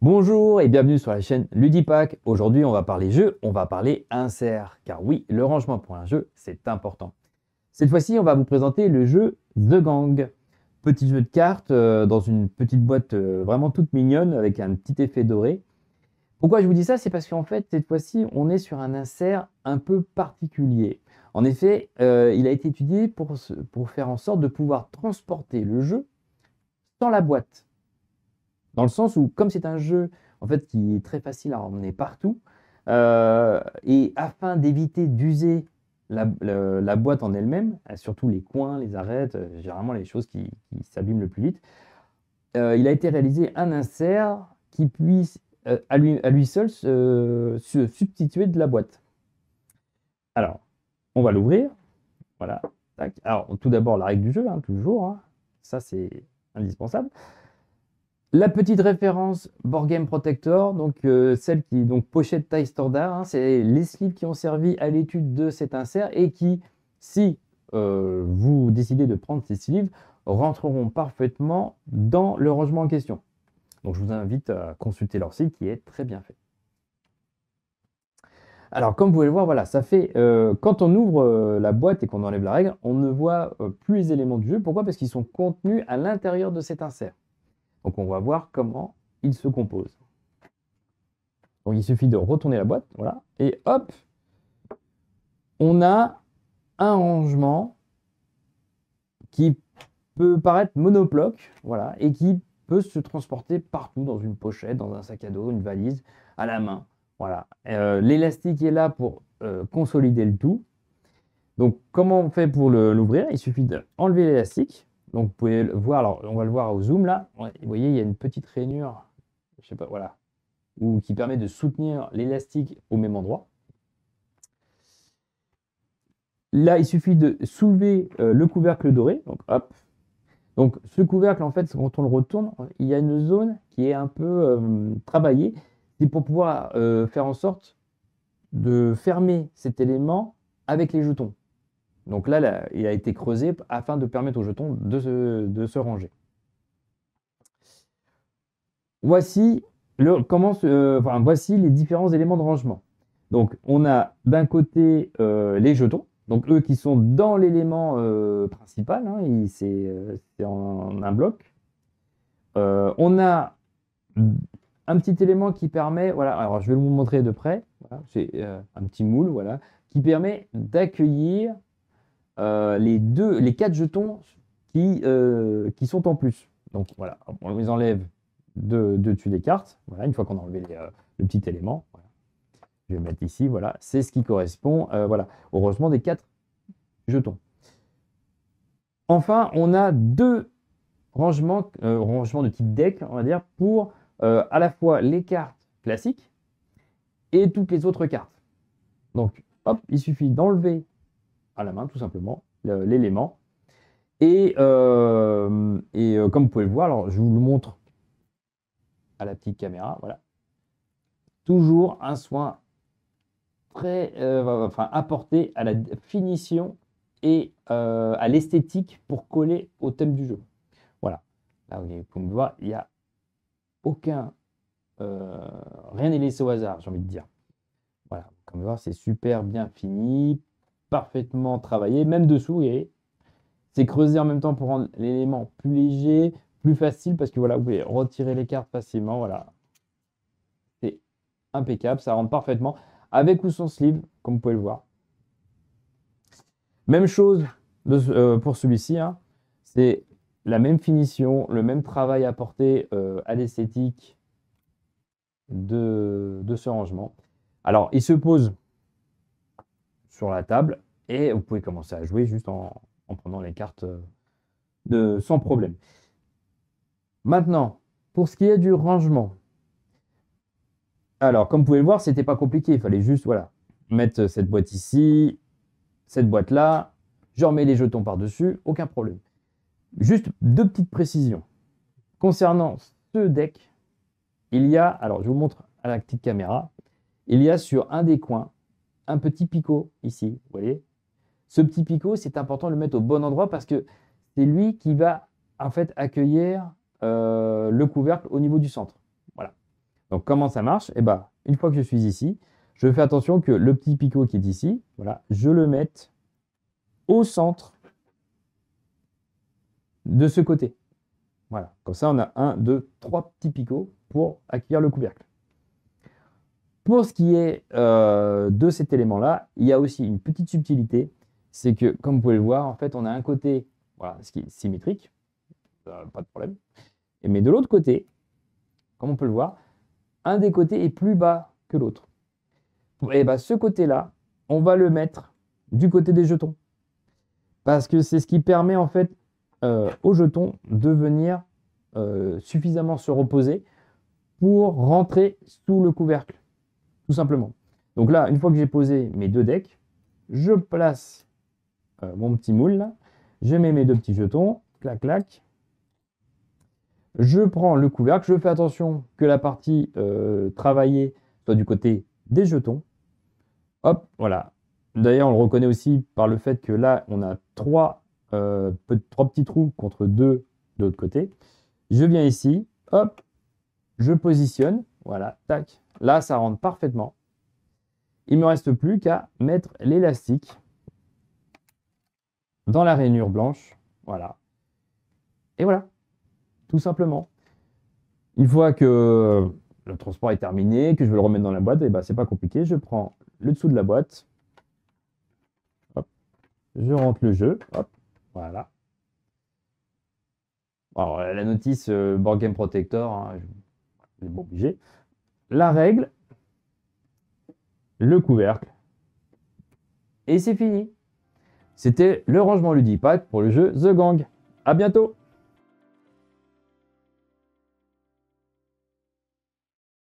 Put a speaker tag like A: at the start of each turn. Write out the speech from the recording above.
A: Bonjour et bienvenue sur la chaîne Ludipack. Aujourd'hui, on va parler jeu, on va parler insert. Car oui, le rangement pour un jeu, c'est important. Cette fois-ci, on va vous présenter le jeu The Gang. Petit jeu de cartes dans une petite boîte vraiment toute mignonne avec un petit effet doré. Pourquoi je vous dis ça? C'est parce qu'en fait, cette fois-ci, on est sur un insert un peu particulier. En effet, il a été étudié pour faire en sorte de pouvoir transporter le jeu sans la boîte. Dans le sens où, comme c'est un jeu en fait, qui est très facile à emmener partout, et afin d'éviter d'user la boîte en elle-même, surtout les coins, les arêtes, généralement les choses qui s'abîment le plus vite, il a été réalisé un insert qui puisse à lui seul se substituer de la boîte. Alors, on va l'ouvrir. Voilà. Tac. Alors, tout d'abord, la règle du jeu, hein, toujours. Hein. Ça, c'est indispensable. La petite référence Board Game Protector, donc celle qui est donc pochette taille standard, hein, c'est les sleeves qui ont servi à l'étude de cet insert et qui, si vous décidez de prendre ces sleeves, rentreront parfaitement dans le rangement en question. Donc je vous invite à consulter leur site qui est très bien fait. Alors comme vous pouvez le voir, voilà, ça fait quand on ouvre la boîte et qu'on enlève la règle, on ne voit plus les éléments du jeu. Pourquoi? Parce qu'ils sont contenus à l'intérieur de cet insert. Donc on va voir comment il se compose. Donc il suffit de retourner la boîte, voilà, et hop, on a un rangement qui peut paraître monobloc, voilà, et qui peut se transporter partout dans une pochette, dans un sac à dos, une valise, à la main. Voilà. L'élastique est là pour consolider le tout. Donc comment on fait pour l'ouvrir? Il suffit d'enlever l'élastique. Donc vous pouvez le voir, alors on va le voir au zoom là. Vous voyez, il y a une petite rainure, je sais pas, voilà, qui permet de soutenir l'élastique au même endroit. Là, il suffit de soulever le couvercle doré. Donc, hop. Donc, ce couvercle, en fait, quand on le retourne, il y a une zone qui est un peu travaillée. C'est pour pouvoir faire en sorte de fermer cet élément avec les jetons. Donc là, il a été creusé afin de permettre aux jetons de se ranger. Voici, voici les différents éléments de rangement. Donc, on a d'un côté les jetons, donc eux qui sont dans l'élément principal, hein, c'est en un bloc. On a un petit élément qui permet, voilà, alors je vais vous montrer de près, voilà, c'est un petit moule, voilà, qui permet d'accueillir les 4 jetons qui sont en plus. Donc voilà, on les enlève de dessus des cartes, voilà, une fois qu'on a enlevé le petit élément. Voilà. Je vais mettre ici, voilà, c'est ce qui correspond voilà, au rangement des 4 jetons. Enfin, on a 2 rangements de type deck, on va dire, pour à la fois les cartes classiques et toutes les autres cartes. Donc, hop, il suffit d'enlever à la main, tout simplement, l'élément. Et comme vous pouvez le voir, alors je vous le montre à la petite caméra, voilà. Toujours un soin très apporté à la finition et à l'esthétique pour coller au thème du jeu. Voilà. Là, vous pouvez me voir, il n'y a aucun... rien n'est laissé au hasard, j'ai envie de dire. Voilà. Comme vous voyez, c'est super bien fini, parfaitement travaillé, même dessous, et c'est creusé en même temps pour rendre l'élément plus léger, plus facile, parce que voilà, vous pouvez retirer les cartes facilement, voilà. C'est impeccable, ça rentre parfaitement, avec ou sans sleeve, comme vous pouvez le voir. Même chose pour celui-ci, hein. C'est la même finition, le même travail apporté à l'esthétique de ce rangement. Alors, il se pose sur la table et vous pouvez commencer à jouer juste en prenant les cartes sans problème. Maintenant, pour ce qui est du rangement, alors comme vous pouvez le voir, c'était pas compliqué. Il fallait juste voilà, mettre cette boîte ici, cette boîte là, je remets les jetons par-dessus, aucun problème. Juste 2 petites précisions. Concernant ce deck, il y a, alors je vous montre à la petite caméra, il y a sur un des coins un petit picot ici, vous voyez. Ce petit picot, c'est important de le mettre au bon endroit parce que c'est lui qui va en fait accueillir le couvercle au niveau du centre. Voilà. Donc, comment ça marche? Eh ben, une fois que je suis ici, je fais attention que le petit picot qui est ici, voilà, je le mette au centre de ce côté. Voilà, comme ça, on a 1, 2, 3 petits picots pour accueillir le couvercle. Pour ce qui est de cet élément-là, il y a aussi une petite subtilité, c'est que, comme vous pouvez le voir, en fait, on a un côté, voilà, ce qui est symétrique, pas de problème, mais de l'autre côté, comme on peut le voir, un des côtés est plus bas que l'autre. Et bien, ce côté-là, on va le mettre du côté des jetons. Parce que c'est ce qui permet en fait aux jetons de venir suffisamment se reposer pour rentrer sous le couvercle, tout simplement. Donc là, une fois que j'ai posé mes 2 decks, je place mon petit moule là, je mets mes 2 petits jetons, clac clac. Je prends le couvercle, je fais attention que la partie travaillée soit du côté des jetons. Hop, voilà. D'ailleurs, on le reconnaît aussi par le fait que là, on a 3 petits trous contre 2 de l'autre côté. Je viens ici, hop, je positionne, voilà, tac. Là, ça rentre parfaitement. Il ne me reste plus qu'à mettre l'élastique dans la rainure blanche, voilà. Et voilà, tout simplement. Une fois que le transport est terminé, que je veux le remettre dans la boîte, et ben, c'est pas compliqué. Je prends le dessous de la boîte, hop, je rentre le jeu, hop, voilà. Alors, la notice Board Game Protector, hein, je suis obligé. La règle, le couvercle, et c'est fini. C'était le rangement Ludipack pour le jeu The Gang. À bientôt!